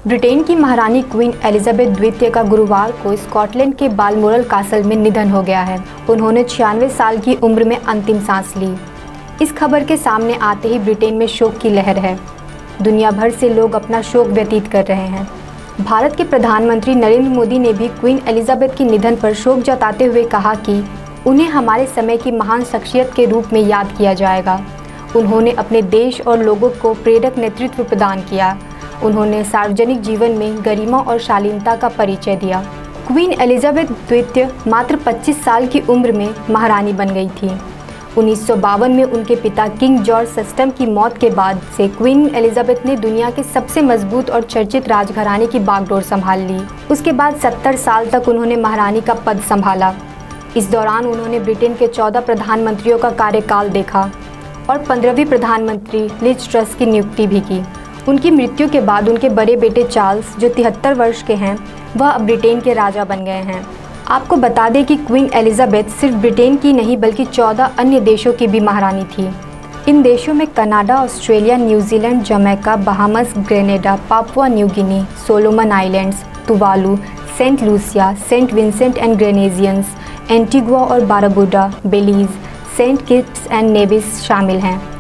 Britain की महारानी queen Elizabeth द्वितीय का गुरुवार को स्कॉटलैंड के बालमोरल कासल में निधन हो गया है। उन्होंने 96 साल की उम्र में अंतिम सांस ली। इस खबर के सामने आते ही ब्रिटेन में शोक की लहर है। दुनिया भर से लोग अपना शोक व्यतीत कर रहे हैं। भारत के प्रधानमंत्री नरेंद्र मोदी ने भी क्वीन एलिजाबेथ के निधन पर शोक जताते हुए कहा कि उन्हें हमारे समय की महान शख्सियत के रूप में याद किया जाएगा। उन्होंने अपने देश और लोगों को प्रेरक नेतृत्व प्रदान किया। उन्होंने सार्वजनिक जीवन में गरिमा और शालीनता का परिचय दिया। क्वीन एलिजाबेथ द्वितीय मात्र 25 साल की उम्र में महारानी बन गई थी। 1952 में उनके पिता किंग जॉर्ज सस्टम की मौत के बाद से क्वीन एलिजाबेथ ने दुनिया के सबसे मजबूत और चर्चित राजघराने की बागडोर संभाल ली। उसके बाद 70 साल तक उन्होंने महारानी का पद संभाला। इस दौरान उन्होंने ब्रिटेन के 14 प्रधानमंत्रियों का कार्यकाल देखा और 15वीं प्रधानमंत्री लिज ट्रस की नियुक्ति भी की। उनकी मृत्यु के बाद उनके बड़े बेटे चार्ल्स, जो 73 वर्ष के हैं, वह अब ब्रिटेन के राजा बन गए हैं। आपको बता दें कि क्वीन एलिजाबेथ सिर्फ ब्रिटेन की नहीं बल्कि 14 अन्य देशों की भी महारानी थी। इन देशों में Canada, Australia, New Zealand, Jamaica, Bahamas, Grenada, Papua New Guinea, Solomon Islands, Tuvalu, Saint Lucia, Saint Vincent and Grenadines, Antigua और Barbuda, Belize, Saint Kitts and Nevis शामिल हैं।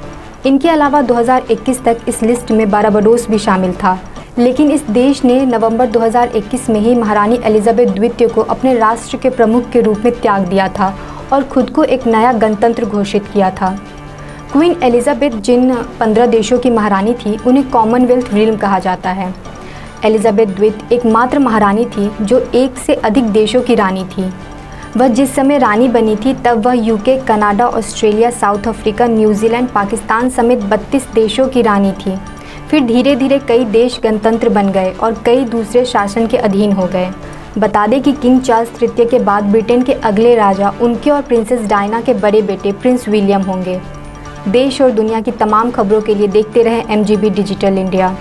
इनके अलावा 2021 तक इस लिस्ट में बारबाडोस भी शामिल था। लेकिन इस देश ने नवंबर 2021 में ही महारानी एलिजाबेथ द्वितीय को अपने राष्ट्र के प्रमुख के रूप में त्याग दिया था और खुद को एक नया गणतंत्र घोषित किया था। क्वीन एलिजाबेथ जिन 15 देशों की महारानी थी, उन्हें कॉमनवेल्थ रिल्म कहा जाता है। एलिजाबेथ द्वितीय एकमात्र महारानी थी जो एक से अधिक देशों की रानी थी। वह जिस समय रानी बनी थी तब वह UK, Canada, Australia, south Africa, New Zealand, Pakistan समेत 32 देशों की रानी थी। फिर धीरे धीरे कई देश गणतंत्र बन गए और कई दूसरे शासन के अधीन हो गए। बता दें कि किंग चार्ल्स तृतीय के बाद ब्रिटेन के अगले राजा उनके और प्रिंसेस डायना के बड़े बेटे प्रिंस विलियम होंगे। देश और दुनिया की तमाम खबरों के लिए देखते रहें MGB डिजिटल इंडिया।